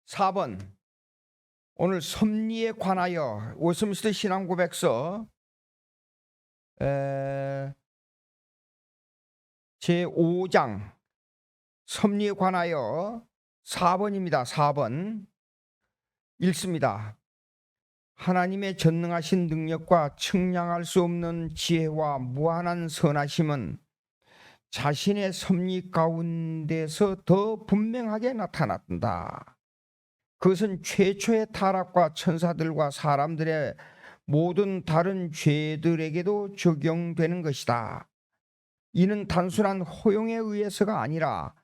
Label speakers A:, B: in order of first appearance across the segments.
A: 4번 오늘 섭리에 관하여 웨스트민스터 신앙고백서 제5장 섭리에 관하여 4번입니다. 4번 읽습니다. 하나님의 전능하신 능력과 측량할 수 없는 지혜와 무한한 선하심은 자신의 섭리 가운데서 더 분명하게 나타났다. 그것은 최초의 타락과 천사들과 사람들의 모든 다른 죄들에게도 적용되는 것이다. 이는 단순한 허용에 의해서가 아니라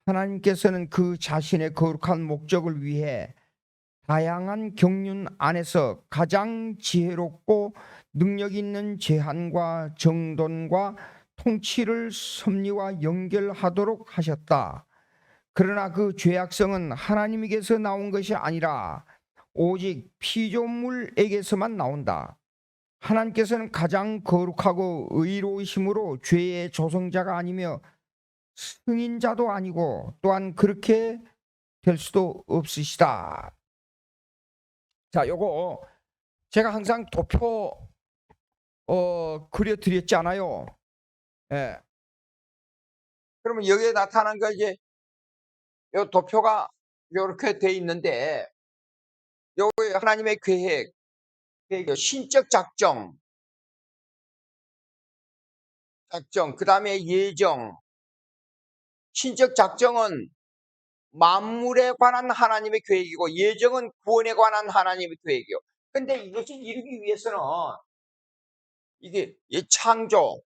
A: 하나님께서는 그 자신의 거룩한 목적을 위해 다양한 경륜 안에서 가장 지혜롭고 능력 있는 제한과 정돈과 통치를 섭리와 연결하도록 하셨다. 그러나 그 죄악성은 하나님에게서 나온 것이 아니라 오직 피조물에게서만 나온다. 하나님께서는 가장 거룩하고 의로우심으로 죄의 조성자가 아니며 승인자도 아니고 또한 그렇게 될 수도 없으시다. 자, 요거 제가 항상 도표 그려드렸잖아요. 예. 그러면 여기에 나타난 거 이제 요 도표가 이렇게 돼 있는데 요게 하나님의 계획, 신적 작정, 그 다음에 예정. 신적 작정은 만물에 관한 하나님의 계획이고 예정은 구원에 관한 하나님의 계획이요. 근데 이것을 이루기 위해서는 이게 창조,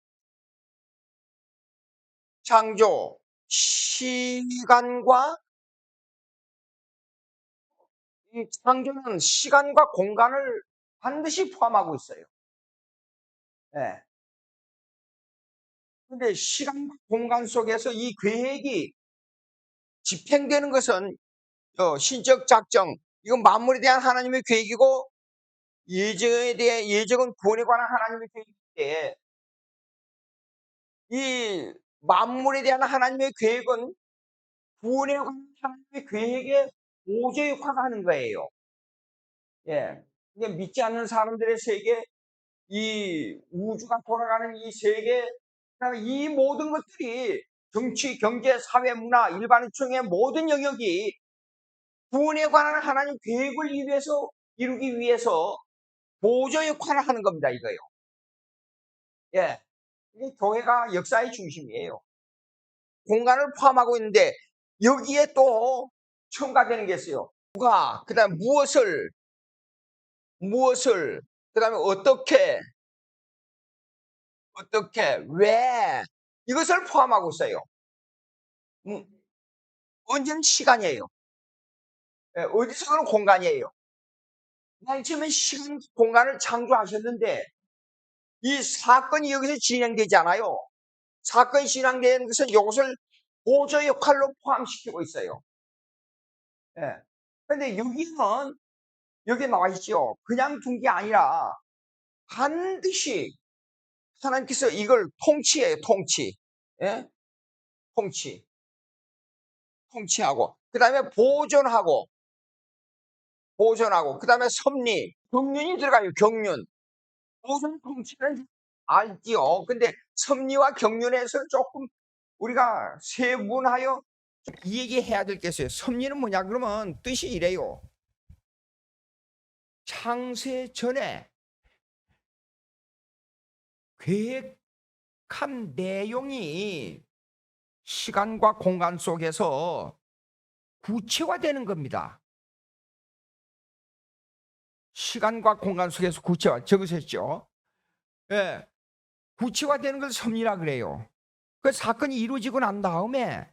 A: 시간과 이 창조는 시간과 공간을 반드시 포함하고 있어요. 예. 근데 시간과 공간 속에서 이 계획이 집행되는 것은 신적 작정, 이건 만물에 대한 하나님의 계획이고 예정은 구원에 관한 하나님의 계획인데 이 만물에 대한 하나님의 계획은 구원에 관한 하나님의 계획에 보조 역할을 하는 거예요. 예. 이게 믿지 않는 사람들의 세계, 이 우주가 돌아가는 이 세계, 이 모든 것들이 정치, 경제, 사회, 문화, 일반인층의 모든 영역이 구원에 관한 하나님 계획을 이루기 위해서 보조 역할을 하는 겁니다, 이거요. 예. 이게 교회가 역사의 중심이에요. 공간을 포함하고 있는데 여기에 또 첨가되는 게 있어요. 누가, 그 다음에 무엇을, 그 다음에 어떻게, 왜, 이것을 포함하고 있어요. 언제는 시간이에요. 예, 어디서는 공간이에요. 맨 처음에 시간, 공간을 창조하셨는데 이 사건이 여기서 진행되잖아요. 사건이 진행되는 것은 이것을 보조 역할로 포함시키고 있어요. 예. 근데 여기는, 여기 나와 있죠. 그냥 둔 게 아니라 반드시 하나님께서 이걸 통치해요, 통치. 예? 통치하고. 그 다음에 보존하고, 그 다음에 섭리, 경륜이 들어가요, 경륜. 모든 통치는 알지요. 근데 섭리와 경륜에서 조금 우리가 세분하여 이 얘기해야 될 게 있어요. 섭리는 뭐냐 그러면 뜻이 이래요. 창세 전에 계획한 내용이 시간과 공간 속에서 구체화되는 겁니다. 시간과 공간 속에서 구체화, 적으셨죠? 예. 구체화되는 걸 섭리라 그래요. 그 사건이 이루어지고 난 다음에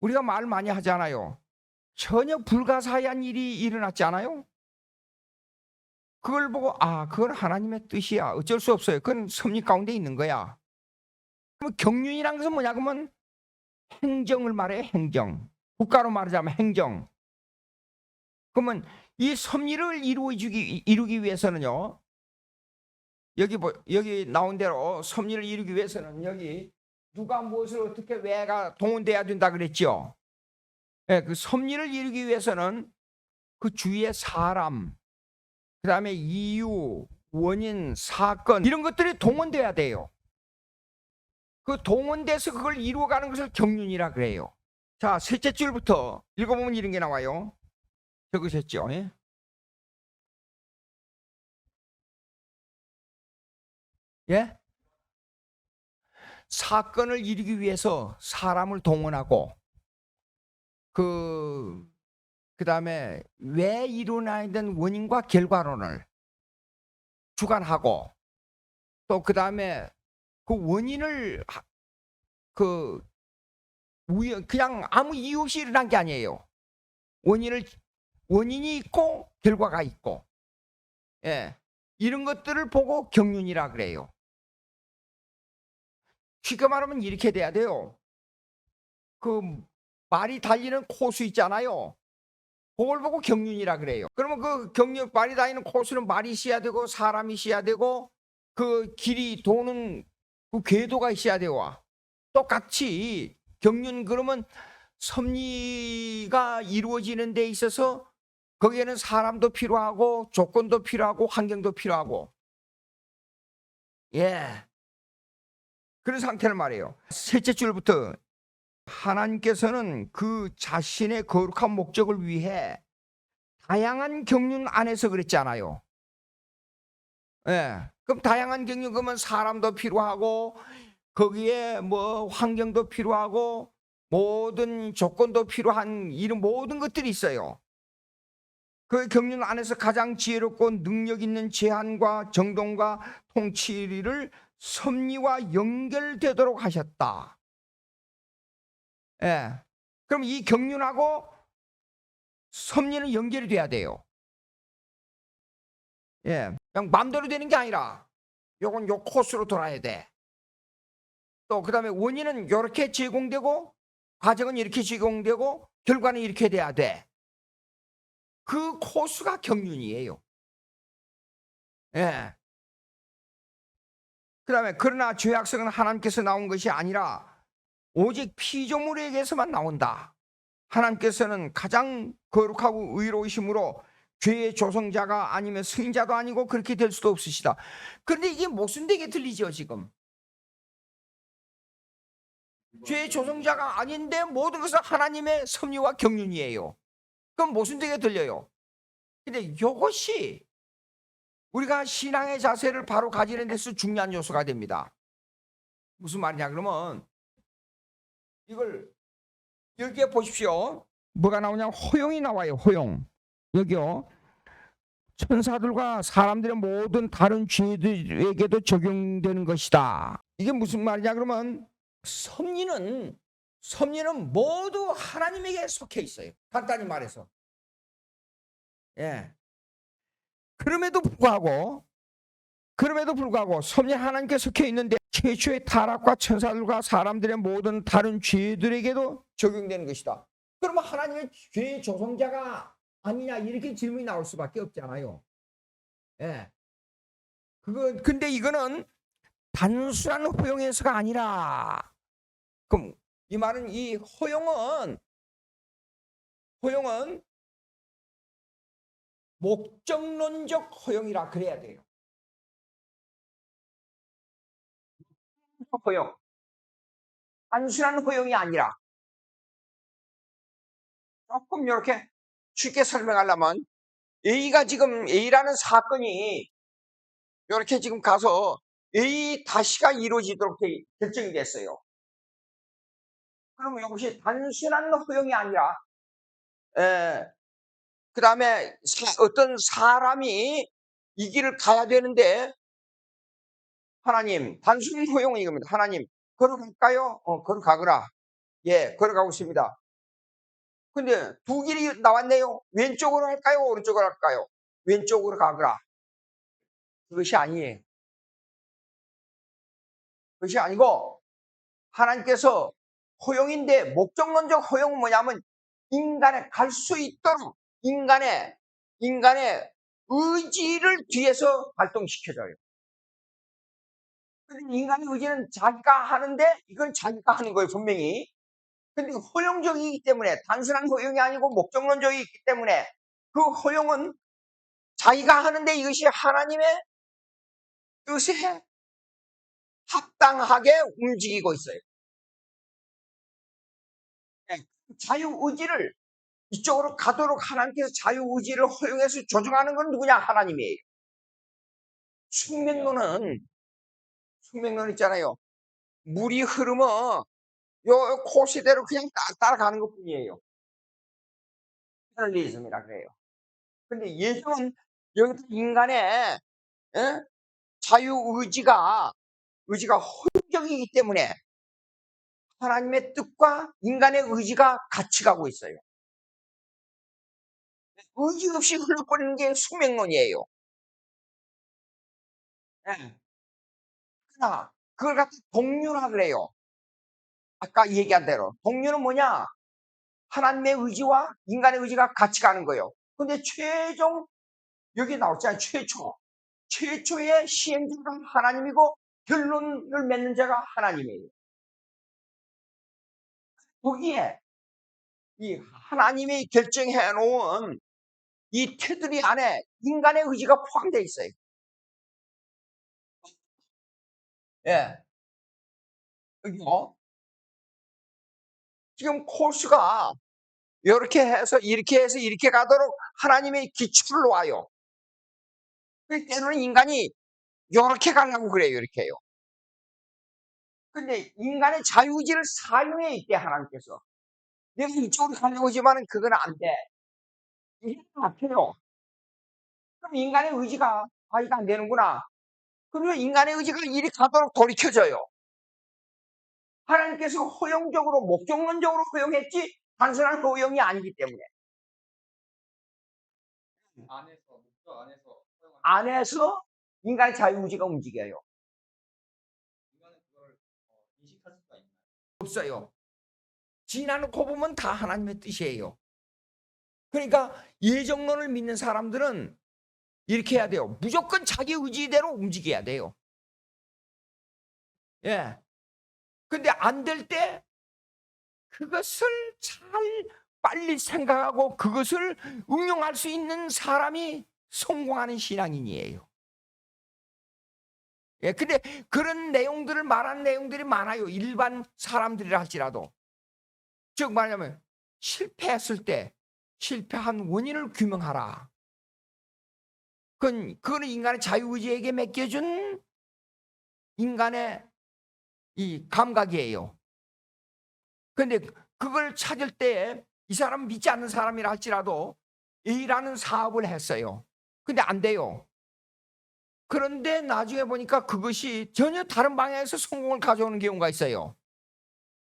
A: 우리가 말 많이 하잖아요. 전혀 불가사의한 일이 일어났지 않아요? 그걸 보고 그건 하나님의 뜻이야. 어쩔 수 없어요. 그건 섭리 가운데 있는 거야. 그럼 경륜이란 것은 뭐냐 그러면 행정을 말해. 행정. 국가로 말하자면 행정. 그러면 이 섭리를 이루기 위해서는요. 여기 나온 대로 섭리를 이루기 위해서는 여기 누가 무엇을 어떻게 왜가 동원돼야 된다 그랬죠. 예, 그 섭리를 이루기 위해서는 그 주위의 사람, 그 다음에 이유, 원인, 사건 이런 것들이 동원돼야 돼요. 그 동원돼서 그걸 이루어가는 것을 경륜이라 그래요. 자, 셋째 줄부터 읽어보면 이런 게 나와요. 적으셨죠? 예? 예? 사건을 이루기 위해서 사람을 동원하고 그 다음에 왜 일어나야 되는 원인과 결과론을 주관하고 또 그 다음에 그 원인을 그냥 아무 이유 없이 일어난 게 아니에요. 원인이 있고 결과가 있고, 예, 이런 것들을 보고 경륜이라 그래요. 쉽게 말하면 이렇게 돼야 돼요. 그 말이 달리는 코수 있잖아요. 그걸 보고 경륜이라 그래요. 그러면 그 경륜 말이 달리는 코수는 말이 있어야 되고 사람이 있어야 되고 그 길이 도는 그 궤도가 있어야 되고 똑같이 경륜 그러면 섭리가 이루어지는 데 있어서 거기에는 사람도 필요하고 조건도 필요하고 환경도 필요하고 예 그런 상태를 말해요. 셋째 줄부터 하나님께서는 그 자신의 거룩한 목적을 위해 다양한 경륜 안에서 그랬잖아요. 예. 그럼 다양한 경륜 그러면 사람도 필요하고 거기에 뭐 환경도 필요하고 모든 조건도 필요한 이런 모든 것들이 있어요. 그 경륜 안에서 가장 지혜롭고 능력 있는 제한과 정돈과 통치를 섭리와 연결되도록 하셨다. 예. 그럼 이 경륜하고 섭리는 연결이 돼야 돼요. 예. 그냥 마음대로 되는 게 아니라 요건 요 코스로 돌아야 돼. 또 그다음에 원인은 이렇게 제공되고 과정은 이렇게 제공되고 결과는 이렇게 돼야 돼. 그 코스가 경륜이에요. 예. 그다음에 그러나 죄악성은 하나님께서 나온 것이 아니라 오직 피조물에게서만 나온다. 하나님께서는 가장 거룩하고 의로우심으로 죄의 조성자가 아니면 승인자도 아니고 그렇게 될 수도 없으시다. 그런데 이게 모순되게 들리죠 지금. 죄의 조성자가 아닌데 모든 것은 하나님의 섭리와 경륜이에요. 그럼 모순되게 들려요. 근데 이것이 우리가 신앙의 자세를 바로 가지는 데서 중요한 요소가 됩니다. 무슨 말이냐 그러면 이걸 여기에 보십시오. 뭐가 나오냐 허용이 나와요. 허용. 여기요. 천사들과 사람들의 모든 다른 죄들에게도 적용되는 것이다. 이게 무슨 말이냐 그러면 섭리는 모두 하나님에게 속해 있어요. 간단히 말해서. 예. 그럼에도 불구하고 섭리 하나님께 속해 있는데 최초의 타락과 천사들과 사람들의 모든 다른 죄들에게도 적용되는 것이다. 그러면 하나님의 죄의 조성자가 아니냐 이렇게 질문이 나올 수밖에 없잖아요. 예. 근데 이거는 단순한 허용에서가 아니라 그럼 이 말은 이 허용은 목적론적 허용이라 그래야 돼요. 허용. 단순한 허용이 아니라 조금 이렇게 쉽게 설명하려면 A라는 사건이 이렇게 지금 가서 A 다시가 이루어지도록 결정이 됐어요. 그러면 이것이 단순한 허용이 아니라 그 다음에 어떤 사람이 이 길을 가야 되는데 하나님 단순 허용은 이겁니다. 하나님 걸어갈까요? 걸어가거라. 예, 걸어가고 있습니다. 근데 두 길이 나왔네요. 왼쪽으로 할까요? 오른쪽으로 할까요? 왼쪽으로 가거라. 그것이 아니에요. 그것이 아니고 하나님께서 허용인데 목적론적 허용은 뭐냐면 인간의 갈 수 있도록 인간의 의지를 뒤에서 발동시켜줘요. 인간의 의지는 자기가 하는데 이건 자기가 하는 거예요. 분명히. 근데 허용적이기 때문에 단순한 허용이 아니고 목적론적이기 때문에 그 허용은 자기가 하는데 이것이 하나님의 뜻에 합당하게 움직이고 있어요. 자유의지를 이쪽으로 가도록 하나님께서 자유의지를 허용해서 조정하는 건 누구냐? 하나님이에요. 숙명론은 있잖아요. 물이 흐르면 요 코스대로 그냥 따라가는 것 뿐이에요. 패널리즘이라 그래요. 근데 예수는 여기 인간의 자유의지가 허용적이기 때문에 하나님의 뜻과 인간의 의지가 같이 가고 있어요. 의지 없이 흘러버리는 게 숙명론이에요. 그러나 그걸 갖다 동료라 그래요. 아까 얘기한 대로 동료는 뭐냐? 하나님의 의지와 인간의 의지가 같이 가는 거예요. 근데 최종 여기 나왔잖아요. 최초의 시행자가 하나님이고 결론을 맺는 자가 하나님이에요. 거기에 이 하나님이 결정해 놓은 이 테두리 안에 인간의 의지가 포함되어 있어요. 예. 여기요. 지금 코스가 이렇게 해서 이렇게 가도록 하나님의 기초를 놓아요. 때로는 인간이 이렇게 가려고 그래요. 이렇게요. 근데 인간의 자유의지를 사용해 있대 하나님께서. 내가 이쪽으로 가려고 하지만은 그건 안 돼. 이게 막혀요. 그럼 인간의 의지가 이거 안 되는구나. 그러면 인간의 의지가 이리 가도록 돌이켜져요. 하나님께서 허용적으로 목적론적으로 허용했지 단순한 허용이 아니기 때문에 안에서 인간의 자유의지가 움직여요. 없어요. 지나놓고 보면 다 하나님의 뜻이에요. 그러니까 예정론을 믿는 사람들은 이렇게 해야 돼요. 무조건 자기 의지대로 움직여야 돼요. 예. 근데 안 될 때 그것을 잘 빨리 생각하고 그것을 응용할 수 있는 사람이 성공하는 신앙인이에요. 예, 근데 그런 내용들을 말하는 내용들이 많아요. 일반 사람들이라 할지라도. 즉 말하자면 실패했을 때 실패한 원인을 규명하라. 그건 인간의 자유의지에게 맡겨준 인간의 이 감각이에요. 근데 그걸 찾을 때 이 사람 믿지 않는 사람이라 할지라도 A라는 사업을 했어요. 근데 안 돼요. 그런데 나중에 보니까 그것이 전혀 다른 방향에서 성공을 가져오는 경우가 있어요.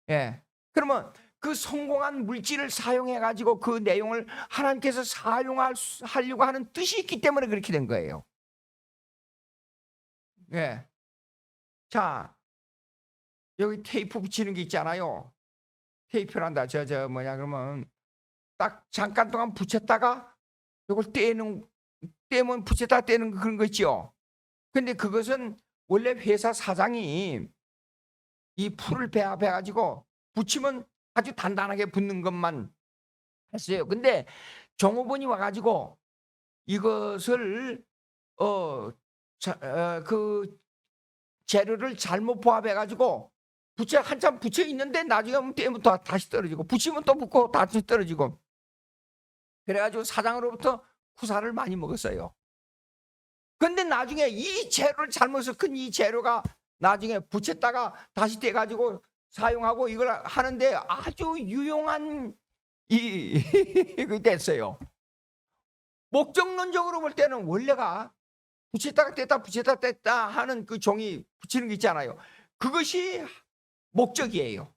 A: 예. 그러면 그 성공한 물질을 사용해 가지고 그 내용을 하나님께서 하려고 하는 뜻이 있기 때문에 그렇게 된 거예요. 예. 자, 여기 테이프 붙이는 게 있잖아요. 테이프란다. 그러면 딱 잠깐 동안 붙였다가 이걸 떼면 붙였다 떼는 그런 거 있죠. 근데 그것은 원래 회사 사장이 이 풀을 배합해가지고 붙이면 아주 단단하게 붙는 것만 했어요. 근데 종업원이 와가지고 이것을 그 재료를 잘못 포함해가지고 한참 붙여 있는데 나중에 떼면 또 다시 떨어지고 붙이면 또 붙고 다시 떨어지고 그래가지고 사장으로부터 구사를 많이 먹었어요. 근데 나중에 이 재료를 잘못해서 큰 이 재료가 나중에 붙였다가 다시 떼가지고 사용하고 이걸 하는데 아주 유용한 이 됐어요. 목적론적으로 볼 때는 원래가 붙였다가 뗐다 붙였다 뗐다 하는 그 종이 붙이는 게 있잖아요. 그것이 목적이에요.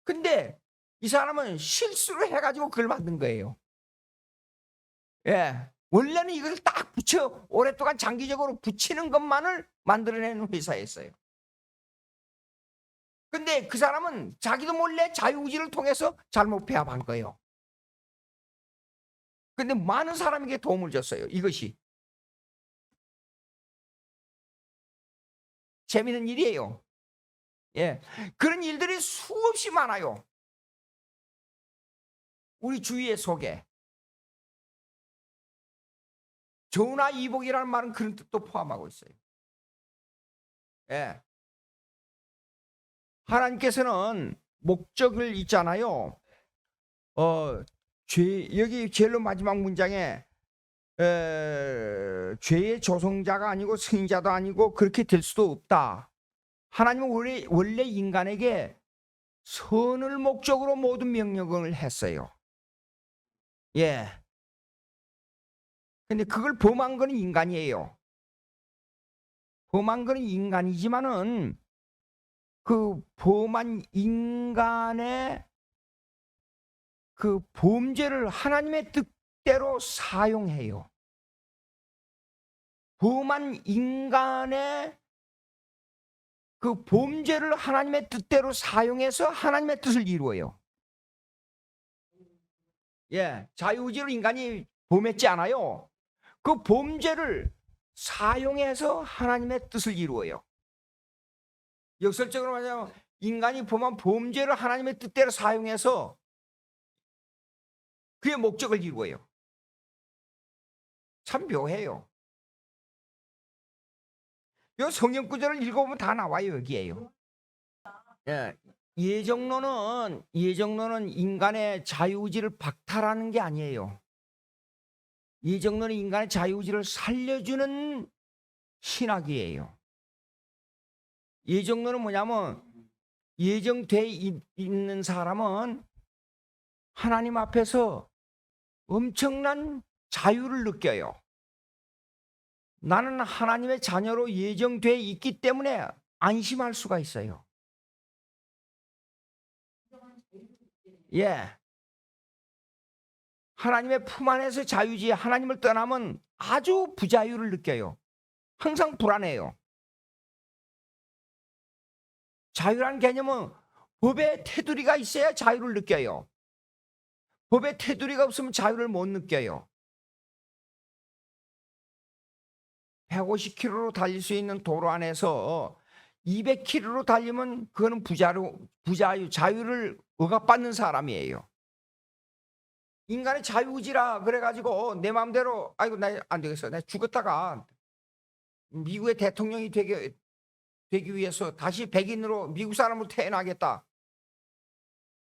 A: 근데 이 사람은 실수를 해가지고 그걸 만든 거예요. 예. 원래는 이것을 딱 붙여 오랫동안 장기적으로 붙이는 것만을 만들어내는 회사였어요. 근데 그 사람은 자기도 몰래 자유의지를 통해서 잘못 배합한 거예요. 근데 많은 사람에게 도움을 줬어요. 이것이. 재미있는 일이에요. 예, 그런 일들이 수없이 많아요. 우리 주위의 속에. 전화 이복이라는 말은 그런 뜻도 포함하고 있어요. 예. 하나님께서는 목적을 있잖아요. 여기 제일 마지막 문장에 죄의 조성자가 아니고 승인자도 아니고 그렇게 될 수도 없다. 하나님은 원래 인간에게 선을 목적으로 모든 명령을 했어요. 예. 근데 그걸 범한 거는 인간이에요. 범한 거는 인간이지만은 그 범한 인간의 그 범죄를 하나님의 뜻대로 사용해요. 범한 인간의 그 범죄를 하나님의 뜻대로 사용해서 하나님의 뜻을 이루어요. 예, 자유의지로 인간이 범했지 않아요. 그 범죄를 사용해서 하나님의 뜻을 이루어요. 역설적으로 말하자면 인간이 범한 범죄를 하나님의 뜻대로 사용해서 그의 목적을 이루어요. 참 묘해요. 이 성경 구절을 읽어보면 다 나와요. 여기에요. 예, 예정론은 인간의 자유의지를 박탈하는 게 아니에요. 예정론은 인간의 자유의지를 살려주는 신학이에요. 예정론은 뭐냐면 예정돼 있는 사람은 하나님 앞에서 엄청난 자유를 느껴요. 나는 하나님의 자녀로 예정돼 있기 때문에 안심할 수가 있어요. 예. 하나님의 품 안에서 자유지 하나님을 떠나면 아주 부자유를 느껴요. 항상 불안해요. 자유라는 개념은 법의 테두리가 있어야 자유를 느껴요. 법의 테두리가 없으면 자유를 못 느껴요. 150km로 달릴 수 있는 도로 안에서 200km로 달리면 그거는 부자유, 자유를 억압받는 사람이에요. 인간의 자유의지라 그래가지고 내 마음대로 아이고 나 안 되겠어. 나 죽었다가 미국의 대통령이 되기 위해서 다시 백인으로 미국 사람으로 태어나겠다.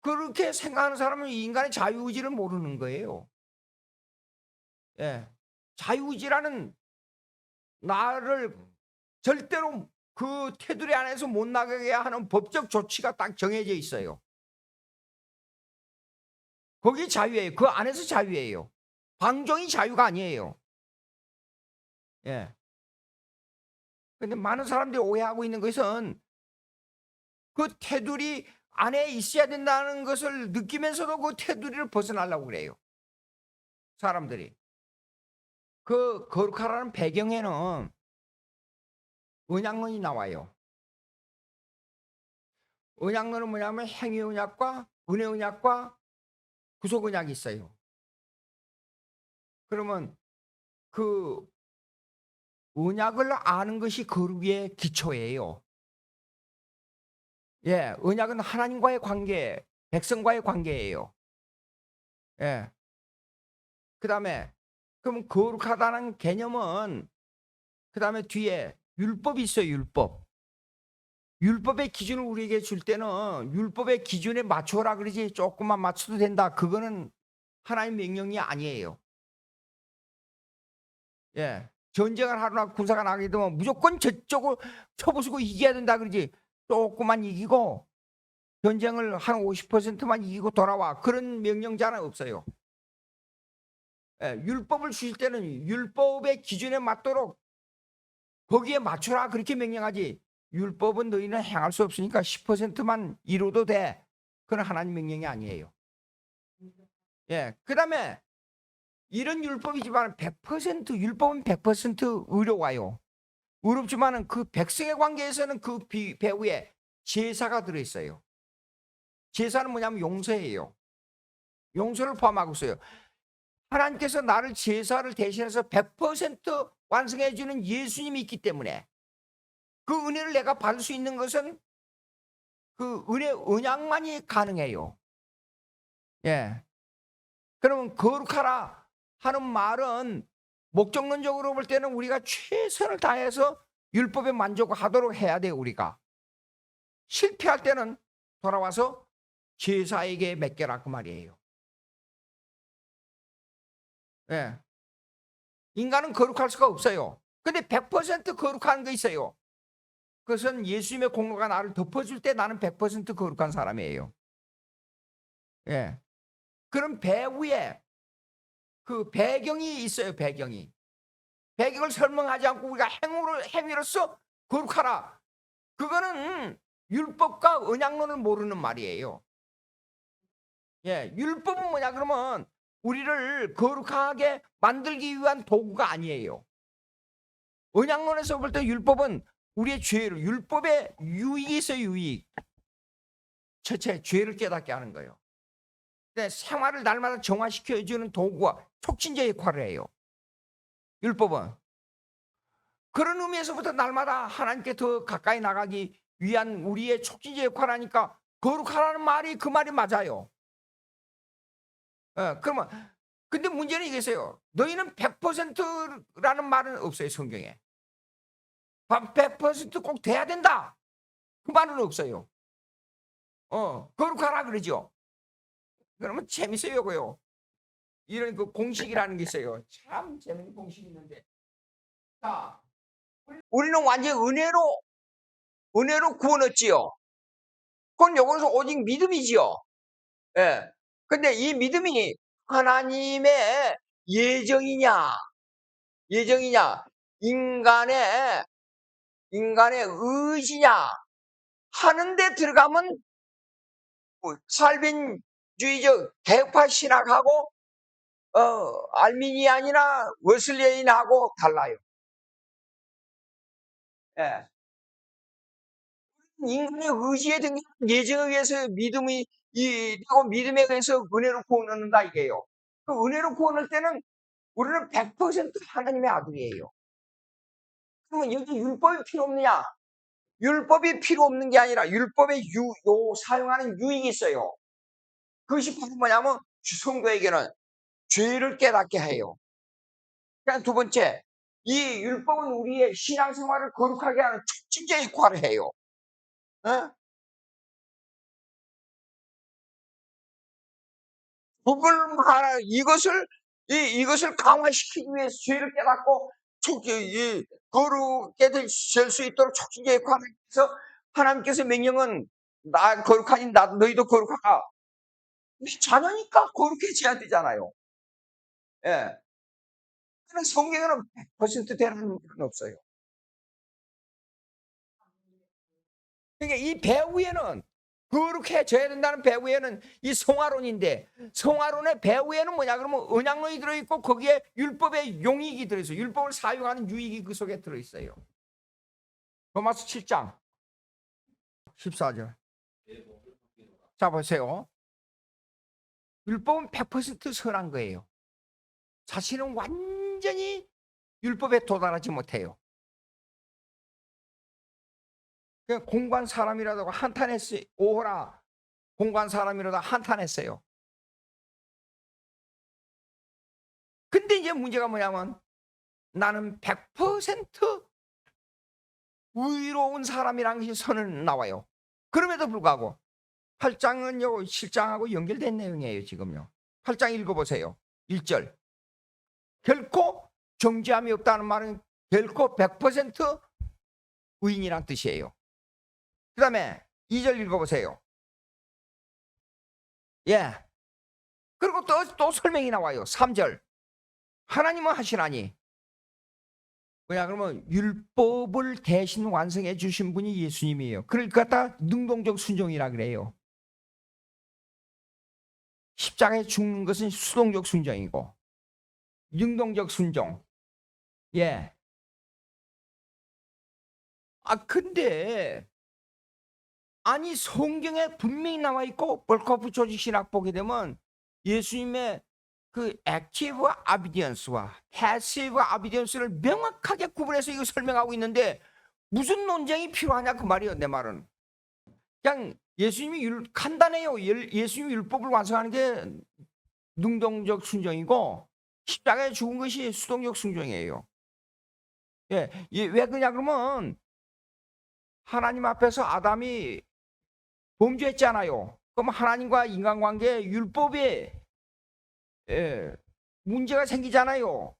A: 그렇게 생각하는 사람은 인간의 자유의지를 모르는 거예요. 예, 자유의지라는 나를 절대로 그 테두리 안에서 못 나가게 하는 법적 조치가 딱 정해져 있어요. 거기 자유예요. 그 안에서 자유예요. 방종이 자유가 아니에요. 예. 근데 많은 사람들이 오해하고 있는 것은 그 테두리 안에 있어야 된다는 것을 느끼면서도 그 테두리를 벗어나려고 그래요. 사람들이. 그 거룩하라는 배경에는 언약론이 나와요. 언약론은 뭐냐면 행위 언약과 은혜 언약과 구속 언약이 있어요. 그러면 그 언약을 아는 것이 거룩의 기초예요. 예, 언약은 하나님과의 관계, 백성과의 관계예요. 예. 그다음에 그럼 거룩하다는 개념은 그다음에 뒤에 율법이 있어요. 율법의 기준을 우리에게 줄 때는 율법의 기준에 맞춰라 그러지 조금만 맞춰도 된다. 그거는 하나님 명령이 아니에요. 예. 전쟁을 하거나 군사가 나가게 되면 무조건 저쪽을 쳐부수고 이겨야 된다 그러지 조금만 이기고 전쟁을 한 50%만 이기고 돌아와. 그런 명령자는 없어요. 예. 율법을 주실 때는 율법의 기준에 맞도록 거기에 맞춰라 그렇게 명령하지. 율법은 너희는 행할 수 없으니까 10%만 이루어도 돼. 그건 하나님 명령이 아니에요. 예. 그다음에 이런 율법이지만 100% 율법은 100% 의로와요. 의롭지만은 그 백성의 관계에서는 그 배후에 제사가 들어 있어요. 제사는 뭐냐면 용서예요. 용서를 포함하고 있어요. 하나님께서 나를 제사를 대신해서 100% 완성해 주는 예수님이 있기 때문에 그 은혜를 내가 받을 수 있는 것은 그 은혜 언약만이 가능해요. 예. 그러면 거룩하라 하는 말은 목적론적으로 볼 때는 우리가 최선을 다해서 율법에 만족하도록 해야 돼요. 우리가 실패할 때는 돌아와서 제사에게 맡겨라 그 말이에요. 예. 인간은 거룩할 수가 없어요. 근데 100% 거룩한 거 있어요. 그것은 예수님의 공로가 나를 덮어줄 때 나는 100% 거룩한 사람이에요. 예. 그럼 배후에 그 배경이 있어요. 배경이. 배경을 설명하지 않고 우리가 행위로서 거룩하라. 그거는 율법과 언약론을 모르는 말이에요. 예, 율법은 뭐냐 그러면 우리를 거룩하게 만들기 위한 도구가 아니에요. 언약론에서 볼 때 율법은 우리의 죄를, 율법의 유익이 있어요. 유익. 첫째, 죄를 깨닫게 하는 거예요. 생활을 날마다 정화시켜주는 도구와 촉진제 역할을 해요. 율법은. 그런 의미에서부터 날마다 하나님께 더 가까이 나가기 위한 우리의 촉진제 역할을 하니까 거룩하라는 말이 그 말이 맞아요. 그러면 근데 문제는 이겠어요. 너희는 100%라는 말은 없어요. 성경에. 100% 꼭 돼야 된다. 그 말은 없어요. 거룩하라 그러죠. 그러면 재밌어요. 그요. 이런 그 공식이라는 게 있어요. 참 재밌는 공식이 있는데. 자, 우리는 완전 은혜로 구원 얻지요. 그건 요거는 오직 믿음이지요. 예. 근데 이 믿음이 하나님의 예정이냐, 인간의 의지냐 하는데 들어가면 칼빈주의적 개파 신학하고 알미니안이나 웨슬레인하고 달라요. 예. 인간의 의지에 등 예정에 의해서 믿음에 의해서 은혜로 구원 얻는다 이게요. 그 은혜로 구원 얻을 때는 우리는 100% 하나님의 아들이에요. 그러면 여기 율법이 필요 없느냐? 율법이 필요 없는 게 아니라 율법의 사용하는 유익이 있어요. 그것이 바로 뭐냐면 성도에게는 죄를 깨닫게 해요. 그냥 두 번째, 이 율법은 우리의 신앙생활을 거룩하게 하는 촉진제 역할을 해요. 이것을 강화시키기 위해서 죄를 깨닫고 거룩하게 될 수 있도록 촉진제 역할을 해서 하나님께서 명령은 나 거룩하니 너희도 거룩하라. 자녀니까 거룩해져야 되잖아요. 예. 그런 성경에는 100% 되라는 건 없어요. 그러니까 이 배후에는 거룩해져야 된다는 배후에는 이 성화론인데 성화론의 배후에는 뭐냐 그러면 언약론이 들어있고 거기에 율법의 용익이 들어있어요. 율법을 사용하는 유익이 그 속에 들어있어요. 로마서 7장 14절. 자 보세요. 율법은 100% 선한 거예요. 자신은 완전히 율법에 도달하지 못해요. 공관 사람이라도 한탄했어요. 오호라 공관 사람이라도 한탄했어요. 근데 이제 문제가 뭐냐면 나는 100% 의로운 사람이라는 것이 선을 나와요. 그럼에도 불구하고 8장은요 7장하고 연결된 내용이에요. 지금요 8장 읽어보세요. 1절 결코 정죄함이 없다는 말은 결코 100% 의인이란 뜻이에요. 그 다음에 2절 읽어보세요. 예. 그리고 또 설명이 나와요. 3절 하나님은 하시나니 뭐냐 그러면 율법을 대신 완성해 주신 분이 예수님이에요. 그걸 갖다 능동적 순종이라 그래요. 십자가에 죽는 것은 수동적 순종이고 능동적 순종. 예. 근데 아니 성경에 분명히 나와 있고 벌커프 조직 신학 보게 되면 예수님의 그 액티브 아비디언스와 패시브 아비디언스를 명확하게 구분해서 이거 설명하고 있는데 무슨 논쟁이 필요하냐 그 말이에요. 내 말은 그냥 예수님이 간단해요. 예수님이 율법을 완성하는 게 능동적 순종이고 십자가에 죽은 것이 수동적 순종이에요. 예, 왜 그러냐 그러면 하나님 앞에서 아담이 범죄했잖아요. 그럼 하나님과 인간관계에 율법에 문제가 생기잖아요.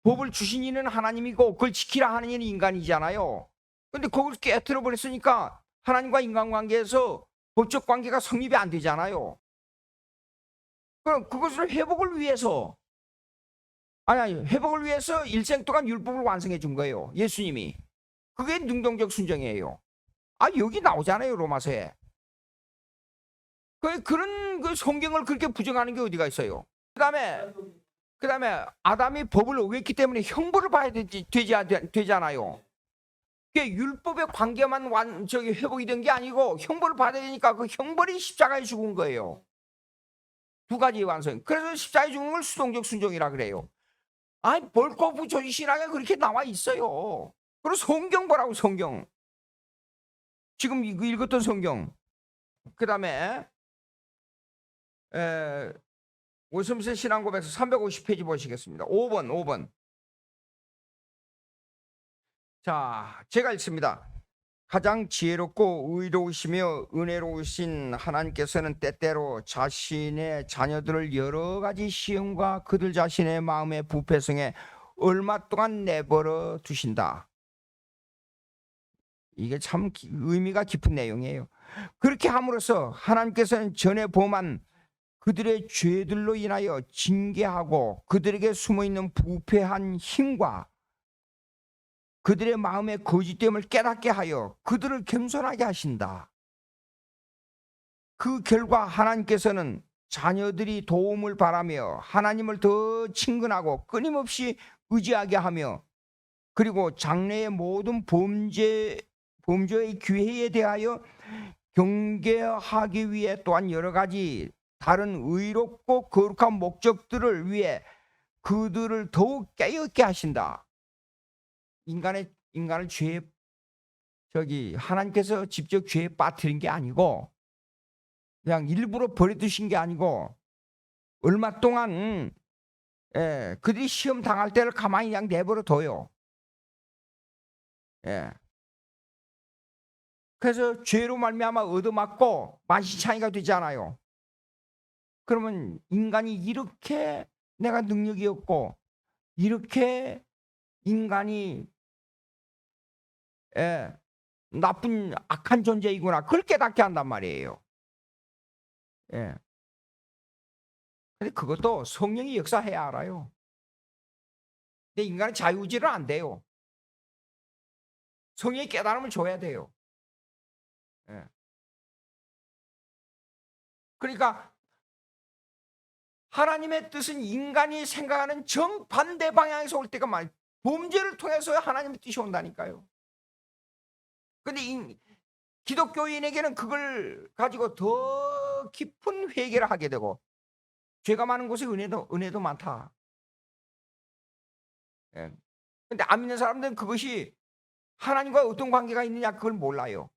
A: 법을 주신 이는 하나님이고 그걸 지키라 하는 이는 인간이잖아요. 근데 그걸 깨트려 버렸으니까 하나님과 인간관계에서 법적 관계가 성립이 안 되잖아요. 그럼 그것을 회복을 위해서 아니 회복을 위해서 일생 동안 율법을 완성해 준 거예요. 예수님이. 그게 능동적 순종이에요. 여기 나오잖아요. 로마서에. 그런 그 성경을 그렇게 부정하는 게 어디가 있어요. 그다음에 아담이 법을 어겼기 때문에 형벌을 봐야 되잖아요. 그게 율법의 관계만 회복이 된 게 아니고 형벌을 받아야 되니까 그 형벌이 십자가에 죽은 거예요. 두 가지 완성. 그래서 십자가에 죽은 걸 수동적 순종이라 그래요. 벌거부 조지신학에 그렇게 나와 있어요. 그리고 성경 보라고 성경. 지금 읽었던 성경. 그다음에 오슴새 신앙고백서 350페이지 보시겠습니다. 5번. 자, 제가 읽습니다. 가장 지혜롭고 의로우시며 은혜로우신 하나님께서는 때때로 자신의 자녀들을 여러 가지 시험과 그들 자신의 마음의 부패성에 얼마 동안 내버려 두신다. 이게 참 의미가 깊은 내용이에요. 그렇게 함으로써 하나님께서는 전에 범한 그들의 죄들로 인하여 징계하고 그들에게 숨어있는 부패한 힘과 그들의 마음의 거짓됨을 깨닫게 하여 그들을 겸손하게 하신다. 그 결과 하나님께서는 자녀들이 도움을 바라며 하나님을 더 친근하고 끊임없이 의지하게 하며 그리고 장래의 모든 범죄의 기회에 대하여 경계하기 위해 또한 여러 가지 다른 의롭고 거룩한 목적들을 위해 그들을 더욱 깨닫게 하신다. 인간을 죄에 하나님께서 직접 죄에 빠뜨린 게 아니고 그냥 일부러 버려두신 게 아니고 얼마 동안 그들이 시험 당할 때를 가만히 그냥 내버려 둬요. 그래서 죄로 말미암아 얻어맞고 만시창이가 되잖아요. 그러면 인간이 이렇게 내가 능력이 없고 이렇게 인간이 나쁜 악한 존재이구나 그걸 깨닫게 한단 말이에요. 근데 그것도 성령이 역사해야 알아요. 근데 인간은 자유의지는 안 돼요. 성령이 깨달음을 줘야 돼요. 그러니까 하나님의 뜻은 인간이 생각하는 정반대 방향에서 올 때가 많아요. 범죄를 통해서 하나님의 뜻이 온다니까요. 근데 기독교인에게는 그걸 가지고 더 깊은 회개를 하게 되고 죄가 많은 곳에 은혜도 많다. 근데 안 믿는 사람들은 그것이 하나님과 어떤 관계가 있느냐 그걸 몰라요.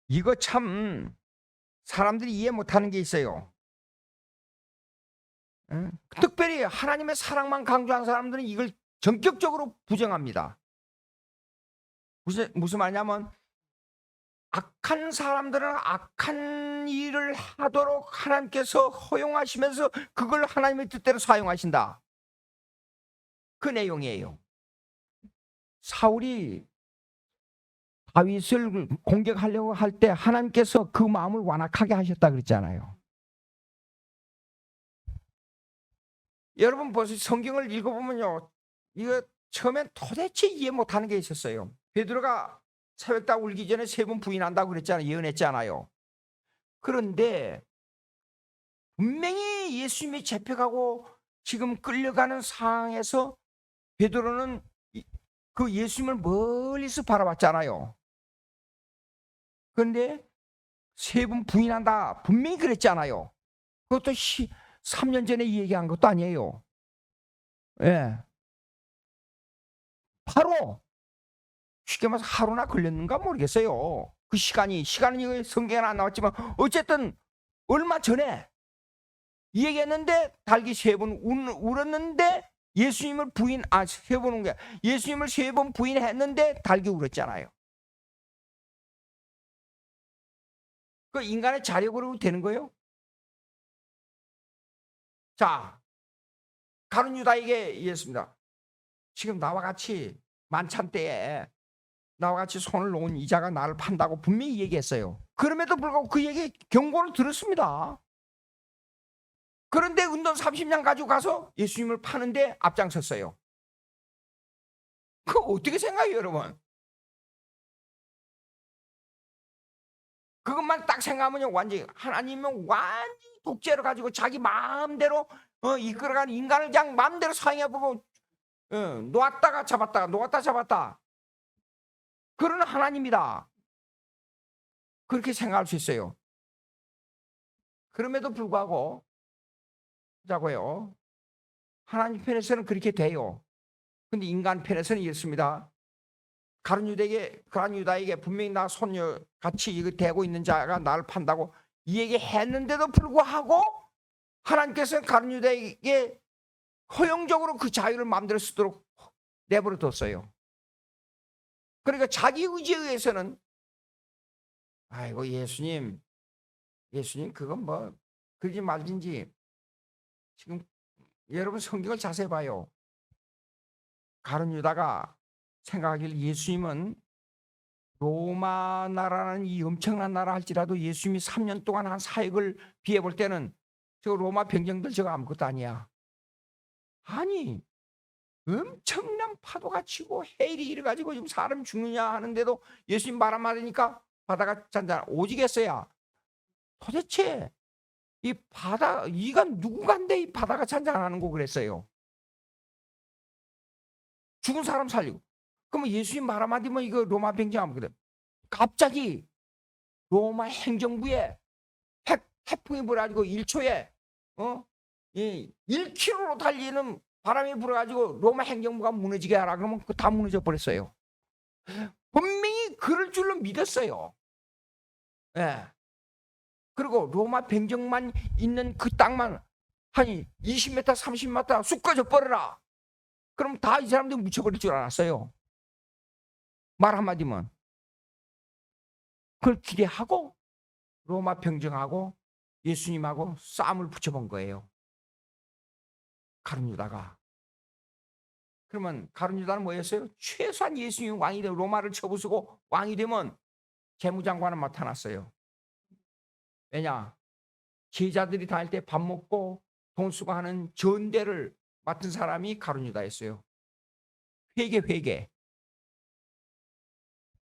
A: 이거 참 사람들이 이해 못하는 게 있어요. 특별히 하나님의 사랑만 강조한 사람들은 이걸 전격적으로 부정합니다. 무슨 말이냐면 악한 사람들은 악한 일을 하도록 하나님께서 허용하시면서 그걸 하나님의 뜻대로 사용하신다. 그 내용이에요. 사울이 다윗을 공격하려고 할 때 하나님께서 그 마음을 완악하게 하셨다 그랬잖아요. 여러분 보세요. 성경을 읽어보면요. 이거 처음엔 도대체 이해 못하는 게 있었어요. 베드로가 새벽 다 울기 전에 3번 부인한다고 그랬잖아요. 예언했잖아요. 그런데 분명히 예수님이 잡혀가고 지금 끌려가는 상황에서 베드로는 그 예수님을 멀리서 바라봤잖아요. 그런데 3번 부인한다 분명히 그랬잖아요. 그것도 3년 전에 얘기한 것도 아니에요. 바로 쉽게 말해서 하루나 걸렸는가 모르겠어요. 그 시간은 이거 성경에 안 나왔지만 어쨌든 얼마 전에 얘기했는데 닭이 3번 울었는데 예수님을 세 번 운 게 예수님을 3번 부인했는데 닭이 울었잖아요. 그 인간의 자력으로 되는 거예요. 자, 가룟 유다에게 얘기했습니다. 지금 나와 같이 만찬 때에 나와 같이 손을 놓은 이자가 나를 판다고 분명히 얘기했어요. 그럼에도 불구하고 그 얘기 경고를 들었습니다. 그런데 은돈 30냥 가지고 가서 예수님을 파는데 앞장섰어요. 그거 어떻게 생각해요, 여러분? 그것만 딱 생각하면 완전히 하나님은 완전히 독재를 가지고 자기 마음대로 이끌어가는 인간을 그냥 마음대로 사용해보고 놓았다가 잡았다가 놓았다 잡았다. 그런 하나님이다. 그렇게 생각할 수 있어요. 그럼에도 불구하고 자고요. 하나님 편에서는 그렇게 돼요. 근데 인간 편에서는 이렇습니다. 가룟 유다에게 분명히 나 손녀 같이 이거 대고 있는 자가 나를 판다고 이 얘기 했는데도 불구하고 하나님께서 가룟 유다에게 허용적으로 그 자유를 마음대로 쓰도록 내버려 뒀어요. 그러니까 자기 의지에 의해서는 아이고 예수님 그건 뭐 그러지 말든지. 지금 여러분 성경을 자세히 봐요. 가룟 유다가 생각하길 예수님은 로마 나라는 이 엄청난 나라 할지라도 예수님이 3년 동안 한 사역을 비해 볼 때는 저 로마 병정들 저거 아무것도 아니야. 아니 엄청난 파도가 치고 해일이 이래가지고 지금 사람 죽느냐 하는데도 예수님 말 한마디니까 바다가 잔잔 오지겠어야. 도대체 이 바다 이가 누군가인데 이 바다가 잔잔하는 거 그랬어요. 죽은 사람 살리고. 그러면 예수님 말 한마디면 이거 로마 병정 아무거든. 갑자기 로마 행정부에 태풍이 불어가지고 1초에 1km로 달리는 바람이 불어가지고 로마 행정부가 무너지게 하라 그러면 그 다 무너져 버렸어요. 분명히 그럴 줄로 믿었어요. 예. 그리고 로마 병정만 있는 그 땅만 한 20m, 30m 쑥 꺼져 버려라. 그럼 다 이 사람들이 묻혀버릴 줄 알았어요. 말 한마디면. 그걸 기대하고 로마 병정하고 예수님하고 싸움을 붙여본 거예요. 가룟 유다가. 그러면 가룟 유다는 뭐였어요? 최소한 예수님이 왕이 되고 로마를 쳐부수고 왕이 되면 재무장관은 맡아놨어요. 왜냐? 제자들이 다닐 때 밥 먹고 돈 쓰고 하는 전대를 맡은 사람이 가룟 유다였어요. 회계.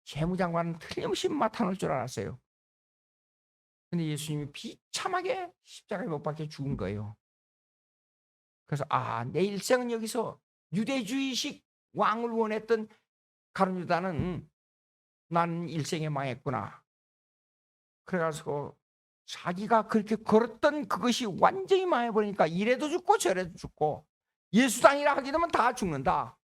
A: 재무장관은 틀림없이 맡아놓을 줄 알았어요. 근데 예수님이 비참하게 십자가에 못 박혀 죽은 거예요. 그래서 내 일생은 여기서 유대주의식 왕을 원했던 가룟 유다는 나는 일생에 망했구나. 그래가지고 자기가 그렇게 걸었던 그것이 완전히 망해버리니까 이래도 죽고 저래도 죽고 예수당이라 하게 되면 다 죽는다.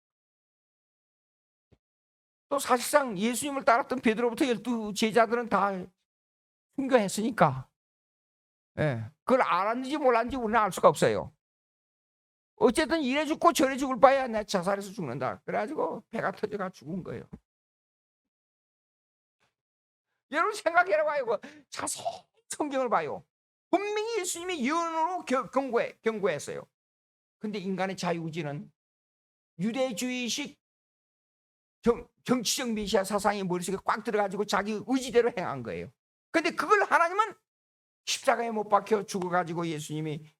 A: 또 사실상 예수님을 따랐던 베드로부터 12 제자들은 다 순교했으니까 그걸 알았는지 몰랐는지 우리는 알 수가 없어요. 어쨌든 이래 죽고 저래 죽을 바에야 내 자살해서 죽는다. 그래가지고 배가 터져가 죽은 거예요. 여러분 생각해봐요. 자세히 성경을 봐요. 분명히 예수님이 예언으로 경고했어요. 근데 인간의 자유의지는 유대주의식 정치적 메시아 사상이 머릿속에 꽉 들어가지고 자기 의지대로 행한 거예요. 근데 그걸 하나님은 십자가에 못 박혀 죽어가지고 예수님이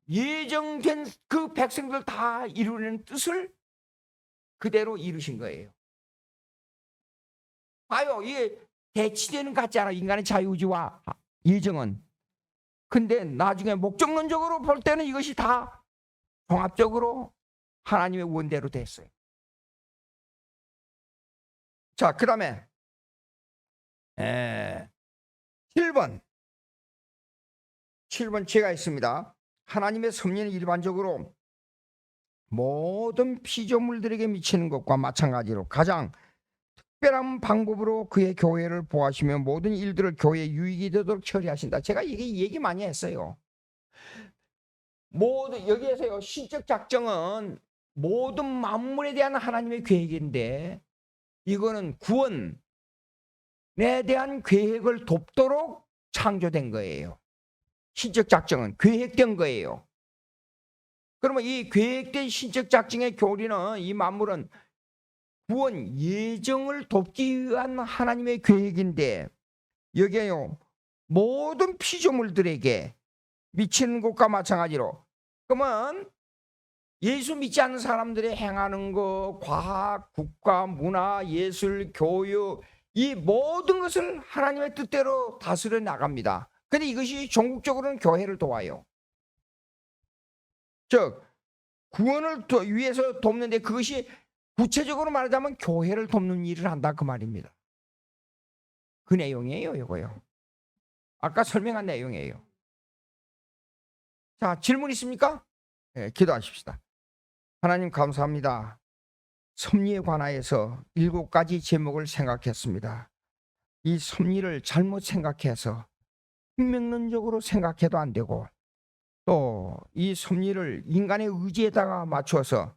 A: 예정된 그 백성들 다 이루는 뜻을 그대로 이루신 거예요. 봐요. 이게 대치되는 것 같지 않아? 인간의 자유의지와 예정은. 근데 나중에 목적론적으로 볼 때는 이것이 다 종합적으로 하나님의 원대로 됐어요. 자, 그 다음에 7번 제가 있습니다. 하나님의 섭리는 일반적으로 모든 피조물들에게 미치는 것과 마찬가지로 가장
B: 특별한 방법으로 그의 교회를 보호하시며 모든 일들을 교회에 유익이 되도록 처리하신다. 제가 이게 얘기 많이 했어요. 모든 여기에서요, 신적 작정은 모든 만물에 대한 하나님의 계획인데 이거는 구원에 대한 계획을 돕도록 창조된 거예요. 신적 작정은 계획된 거예요. 그러면 이 계획된 신적 작정의 교리는 이 만물은 구원 예정을 돕기 위한 하나님의 계획인데 여기에요, 모든 피조물들에게 미치는 것과 마찬가지로, 그러면 예수 믿지 않는 사람들이 행하는 거, 과학, 국가, 문화, 예술, 교육, 이 모든 것을 하나님의 뜻대로 다스려 나갑니다. 근데 이것이 종국적으로는 교회를 도와요. 즉 구원을 위해서 돕는데 그것이 구체적으로 말하자면 교회를 돕는 일을 한다 그 말입니다. 그 내용이에요, 이거요. 아까 설명한 내용이에요. 자, 질문 있습니까? 네, 기도하십시다. 하나님 감사합니다. 섭리에 관하여서 7가지 제목을 생각했습니다. 이 섭리를 잘못 생각해서 hun명론적으로 생각해도 안 되고 또 이 섭리를 인간의 의지에다가 맞춰서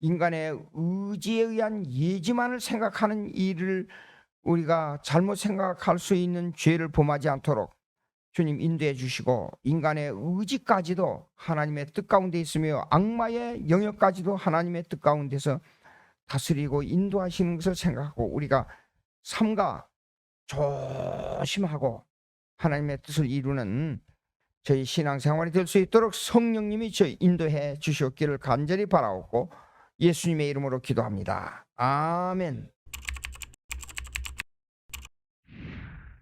B: 인간의 의지에 의한 예지만을 생각하는 일을 우리가 잘못 생각할 수 있는 죄를 범하지 않도록 주님 인도해 주시고 인간의 의지까지도 하나님의 뜻 가운데 있으며 악마의 영역까지도 하나님의 뜻 가운데서 다스리고 인도하시는 것을 생각하고 우리가 삼가 조심하고 하나님의 뜻을 이루는 저희 신앙생활이 될 수 있도록 성령님이 저희 인도해 주시옵기를 간절히 바라옵고 예수님의 이름으로 기도합니다. 아멘.